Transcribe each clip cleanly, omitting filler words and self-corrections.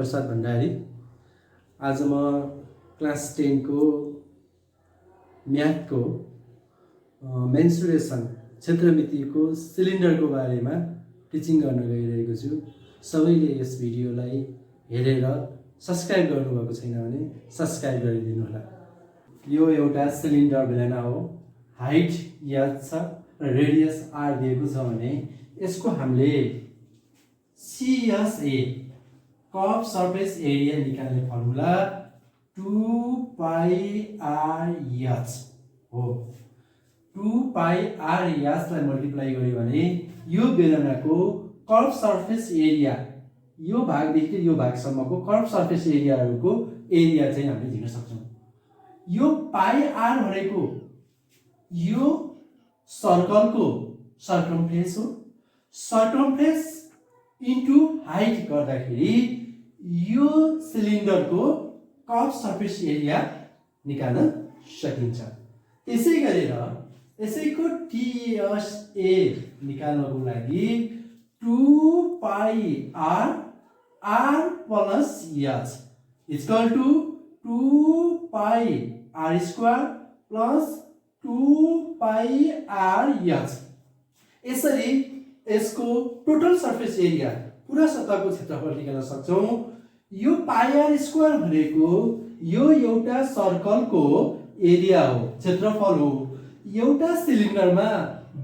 प्रसाद भण्डारी। आज म क्लास 10 को म्याथको मेन्सुरेसन क्षेत्रमितिको सिलिन्डरको बारेमा टिचिङ गर्न गइरहेको छु। सबैले यस भिडियोलाई हेरेर सब्स्क्राइब गर्नुभएको छैन भने सब्स्क्राइब गरिदिनु होला। यो एउटा सिलिन्डर बेलना हो। हाइट h छ र रेडियस r दिएको छ भने यसको हामीले CSA कर्व सरफेस एरिया निकाल्ने फर्मुला 2πrh हो। 2πrh लाई मल्टिप्लाई गर्यो भने यो बेलनाको कर्व सरफेस एरिया यो भागदेखि यो भागसम्मको कर्व सरफेस एरियाहरुको एरिया चाहिँ हामीले दिन सक्छौं। यो पाइ r भनेको यो सर्कलको सर्कमफ्रेन्स हो। सर्कमफ्रेन्स इन्टु हाइट गर्दाखेरि यो सिलिन्डरको कर्व सरफेस एरिया निकाल्न सकिन्छ। त्यसै गरेर यसैको TSA निकाल्नको लागि 2πr r plus h equal to 2πr² plus 2πrh। यसरी यसको टोटल सरफेस एरिया पूरा सतहको क्षेत्रफल निकाल्न सक्छौं। यो πr² भनेको यो एउटा सर्कलको एरिया हो, क्षेत्रफल हो। एउटा सिलिन्डरमा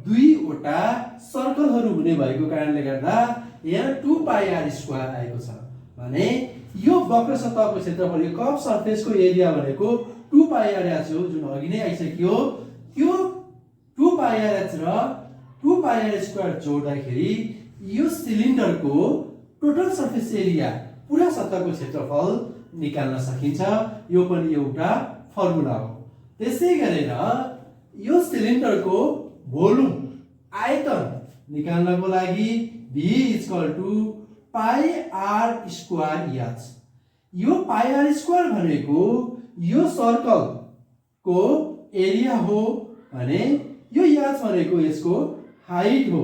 दुईवटा सर्कलहरू हुने भएको कारणले गर्दा यहाँ 2πr² आएको छ भने यो वक्र सतहको क्षेत्रफल यो कर्व सरफेसको एरिया भनेको 2πrh हो, जुन अघि नै आइसक्यो। त्यो 2πrh र 2πr² जोड्दाखेरि यो सिलिन्डरको टोटल सरफेस एरिया पूरा सतहको क्षेत्रफल निकाल्न सकिन्छ। यो पनि एउटा फर्मुला हो। त्यसै गरेर यो सिलिन्डरको भोल्युम आयतन निकाल्नको लागि V πr²h। यो πr² भनेको यो सर्कलको एरिया हो भने यो h भनेको यसको हाइट हो।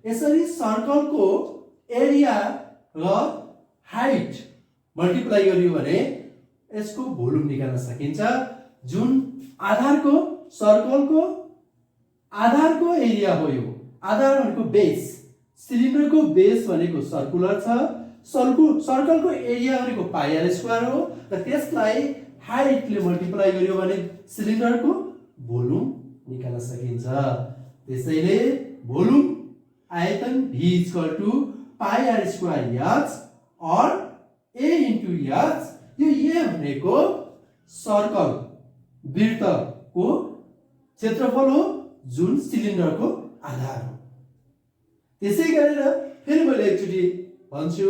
यसरी सर्कलको एरिया र हाइट मल्टिप्लाई गरियो भने यसको भोल्युम निकाल्न सकिन्छ। जुन आधारको सर्कलको आधारको एरिया हो। यो आधार भनेको बेस, सिलिन्डरको बेस भनेको सर्कुलर छ। सर्कलको एरिया भनेको πr² हो र त्यसलाई हाइटले मल्टिप्लाई गरियो भने सिलिन्डरको भोल्युम निकाल्न सकिन्छ। त्यसैले भोल्युम आयतन V πr²h और A into h। यो A भनेको सर्कल वृत्तको क्षेत्रफल हो, जुन सिलिन्डरको आधार हो। त्यसै गरेर फेरि मैले एकचोटी भन्छु,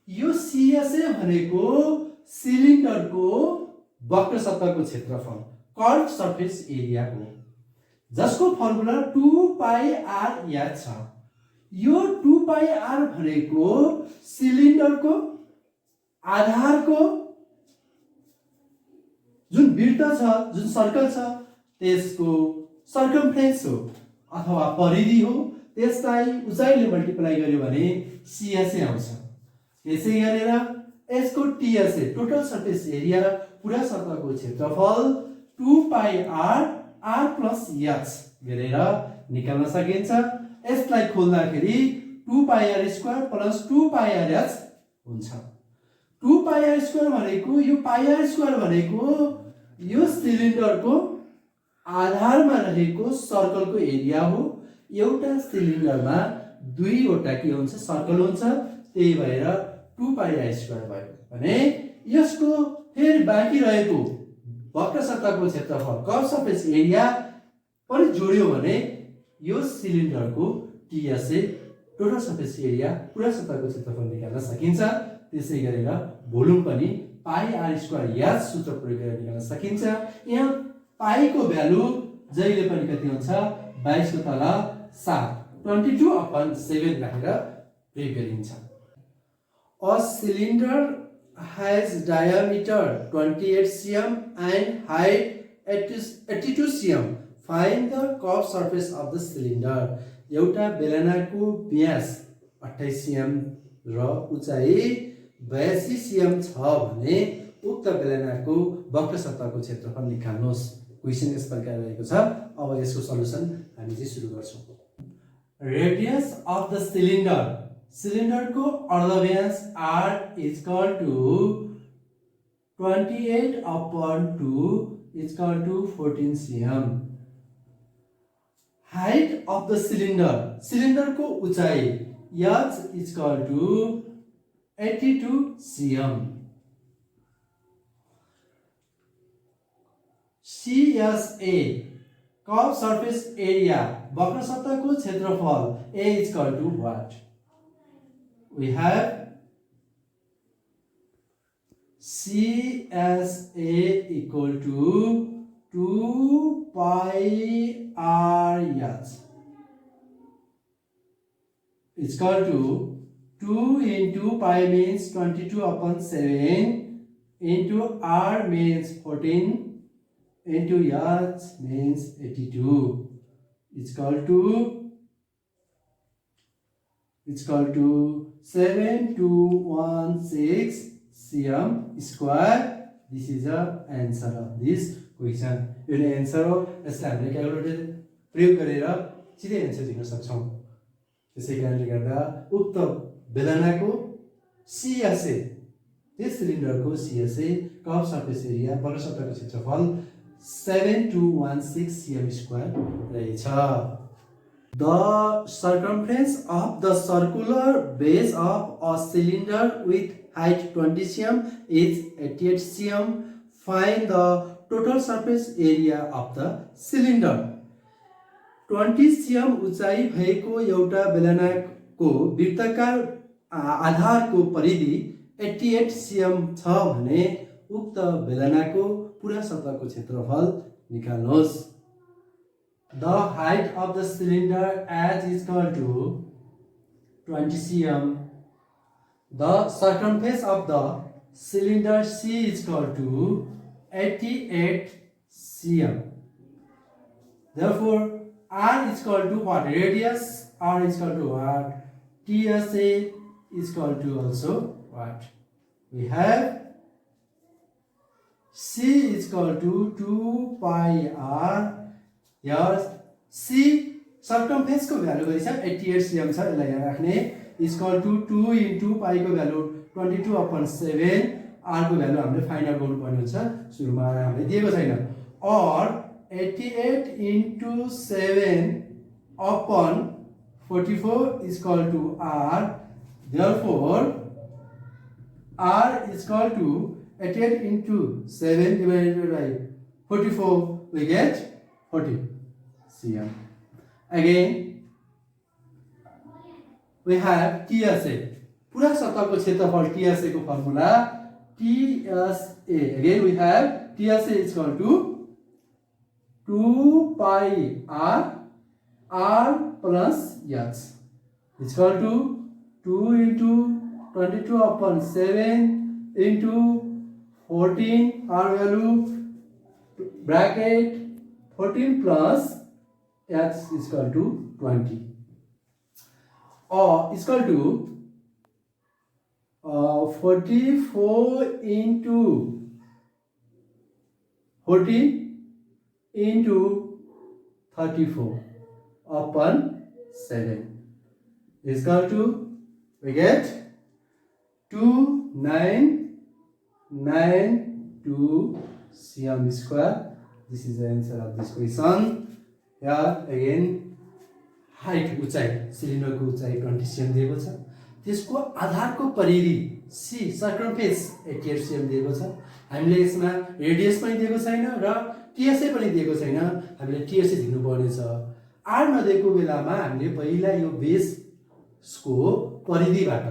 यो CSA भनेको सिलिन्डरको वक्र सतहको क्षेत्रफल कर्व सरफेस एरिया हो, जसको फर्मुला 2πrh छ। यो 2πr भनेको सिलिन्डरको आधारको जुन वृत्त छ, जुन सर्कल छ, त्यसको सर्कमफ्रेन्स हो अथवा परिधि हो। त्यसलाई उचाइले मल्टिप्लाई गर्यो भने CSA आउँछ। त्यसै गरेर यसको TSA टोटल सरफेस एरिया पूरा सतहको क्षेत्रफल 2πr r plus h गरेर निकाल्न सकिन्छ। यसलाई खोल्दाखेरि 2πr² plus 2πrh हुन्छ। 2πr² भनेको यो πr² भनेको यो सिलिन्डरको आधारमा रहेको सर्कलको एरिया हो। एउटा सिलिन्डरमा दुईवटा के हुन्छ, सर्कल हुन्छ, त्यही भएर 2πr² भयो भने यसको फेरि बाँकी रहेको वक्र सतहको क्षेत्रफल कर्व सरफेस एरिया पनि जोड्यो भने यो सिलिन्डरको TSA टोटल सरफेस एरिया पूरा सतहको क्षेत्रफल निकाल्न सकिन्छ। त्यसै गरेर भोल्युम पनि πr² सूत्र प्रयोग गरेर निकाल्न सकिन्छ। यहाँ पाइको भ्यालु जहिले पनि कति हुन्छ, 22 को तल 7 22/7 राखेर प्रयोग गरिन्छ। A cylinder has diameter 28 cm and height 82 cm. Find the curved surface of the cylinder. एउटा बेलनाको व्यास 28 cm र उचाइ 82 cm छ भने उक्त बेलनाको वक्र सतहको क्षेत्रफल निकाल्नुहोस्। क्वेशन यस प्रकार रहेको छ। अब यसको सल्युसन हामी चाहिँ सुरु गर्छौं। रेडियस अफ द सिलिन्डर, सिलिन्डरको अर्धव्यास r equal to 28/2 equal to 14 cm। Height of the cylinder, सिलिन्डरको उचाइ h equal to 82 cm। CSA curve surface area, वक्र सतहको क्षेत्रफल A equal to what? We have CSA equal to 2 pi RH equal to 2 into pi means 22/7 into R means 14 into H means 82 equal to 7216 cm square. This is the answer of this question. यो नै answer हो। यसलाई हामीले calculator प्रयोग गरेर सिधै answer दिन सक्छौं। त्यसै कारणले गर्दा उक्त बेलनाको CSA, त्यस सिलिन्डरको CSA कर्व सर्फेस एरिया, वक्र सतहको क्षेत्रफल 7216 cm square रहेछ। The circumference of the circular base of a cylinder with height 20 cm is 88 cm. Find the total surface area of the cylinder. 20 cm उचाइ भएको एउटा बेलनाको वृत्ताकार आधारको परिधि 88 cm छ भने उक्त बेलनाको पूरा सतहको क्षेत्रफल निकाल्नुहोस्। The height of the cylinder H is equal to 20 cm. The circumference of the cylinder C is equal to 88 cm. Therefore, R is equal to what? Radius R is equal to what? TSA is equal to also what? We have C is equal to 2 pi R. Here C circumference को value गरी छ 88 cm छ, यसलाई यहाँ राख्ने, equal to 2 into pi को value 22/7, r को value हामीले फाइन्ड आउट गर्नुपर्ने हुन्छ। सुरुमा हामीले दिएको छैन। और 88 into 7/44 equal to r। Therefore r equal to 88 into 7 divided by 44, we get 40 cm. Again, we have TSA. पूरा सतहको क्षेत्रफल TSA को formula TSA. Again, we have TSA is equal to 2 pi R plus H is equal to 2 into 22/7 into 14, R value bracket 14 plus H is equal to 20, or is equal to 44 into 14 into 34/7 is equal to, we get 2992 cm square. This is the answer of this question. Here again, height उचाइ, सिलिन्डरको उचाइ 20 cm दिएको छ। त्यसको आधारको परिधि C सर्कमफेरेन्स 88 cm दिएको छ। हामीले यसमा रेडियस पनि दिएको छैन र TSA पनि दिएको छैन। हामीले TSA दिनु पर्ने छ। R नदिएको बेलामा हामीले पहिला यो बेसको परिधिबाट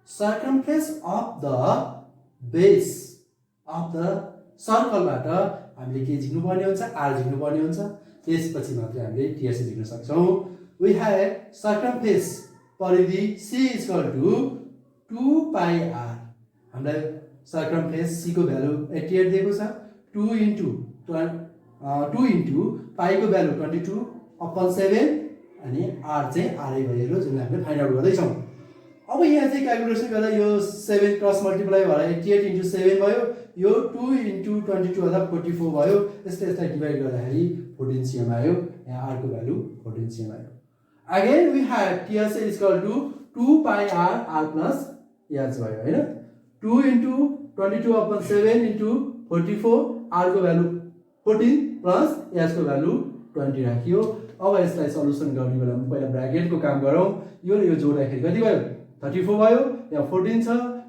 circumference of the base of the सर्कलबाट हामीले के झिक्नु पर्ने हुन्छ? R झिक्नु पर्ने हुन्छ। त्यसपछि मात्रै हामीले TSA झिक्न सक्छौं। We have circumference परिधि C is equal to 2 pi R. हामीलाई सर्कमफेरेन्स C को भ्यालु 88 दिएको छ। 2 into pi को भ्यालु 22/7 अनि R चाहिँ R भइरो जुन हामीले फाइन्ड आउट गर्दै छौं। अब यहाँ चाहिँ क्यालकुलेसन गर्दा यो 7 क्रस मल्टिप्लाई भएर 88 इन्टु 7 भयो, यो 2 इन्टु 22 गर्दा 44 भयो। यसलाई डिभाइड गर्दाखेरि 14 CM आयो। यहाँ r को भ्यालु 14 CM आयो। Again we have TSA is equal to 2 pi r plus h भयो हैन। 2 इन्टु 22 अपन 7 इन्टु 44, r को भ्यालु 14 प्लस h को भ्यालु 20 राखियो। अब यसलाई सल्युसन गर्ने बेलामा पहिला ब्र्याकेटको काम गरौँ। यो र यो जोड्दाखेरि कति भयो? 34 भयो। यहाँ 14 छ,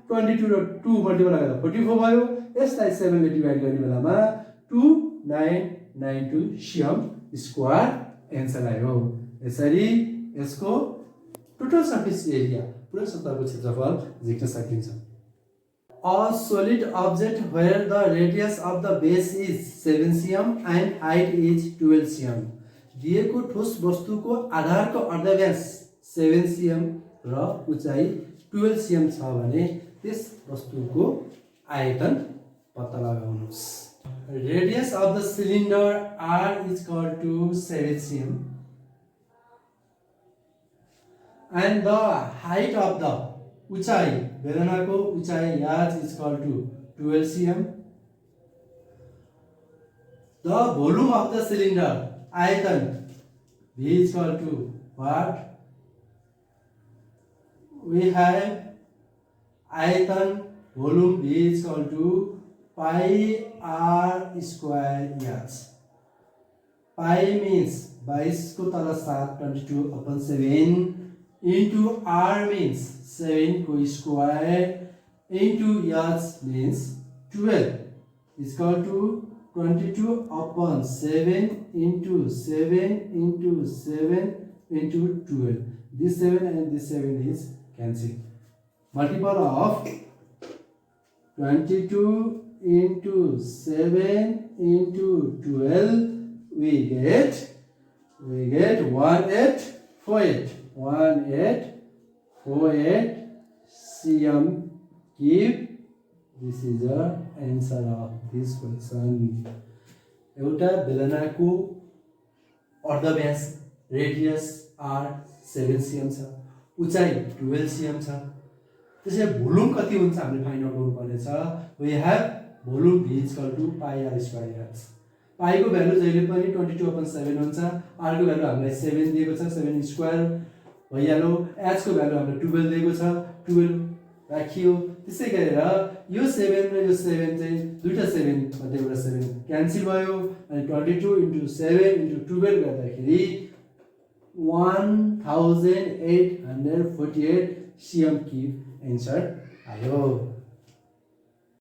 22 र 2 मल्टिप्लाई गर्दा 44 भयो। यसलाई 7 ले डिभाइड गर्ने बेलामा 2992 CM स्क्वायर एन्सर आयो। यसरी यसको टोटल सर्फेस एरिया पुरै सतहको क्षेत्रफल लेख्न सकिन्छ। A solid object where the radius of the base is 7 cm and height is 12 cm. दिएको ठोस वस्तुको आधारको अर्धव्यास 7 cm र उचाइ 12 cm छ भने त्यस वस्तुको आयतन पत्ता लगाउनुस्। Radius of the cylinder R is equal to 7 cm and the height of the उचाइ बेलनाको उचाइ h is equal to 12 cm. The volume of the cylinder आयतन V is equal to what? We have आयतन volume V is equal to pi r square h. Pi means 22 को तल 7 22 upon 7 into r means 7 को square into h means 12 is equal to 22 upon 7 into 7 into 7 into 12. This 7 and this 7 is cancelled. Multiple of 22 into 7 into 12 we get 1848 cm cube. This is the answer of this question. एउटा बेलनाको अर्धव्यास radius r 7 cm छ, उचाइ 12 cm छ। त्यसै volume कति हुन्छ हामीले find out गर्नुपर्ने छ। We have volume v equal to pi r square h। Pi को भ्यालु जहिले पनि 22/7 हुन्छ। r को भ्यालु हामीलाई 7 दिएको छ, 7 स्क्वायर भइहाल्यो। h को भ्यालु हामीले 12 दिएको छ, 12 राखियो। त्यसै गरेर यो 7 र यो 7 चाहिँ दुईटा 7 मध्ये एउटा 7 क्यान्सल भयो अनि 22 into 7 into 12 गर्दाखेरि 1848 cm cube एन्सर आयो।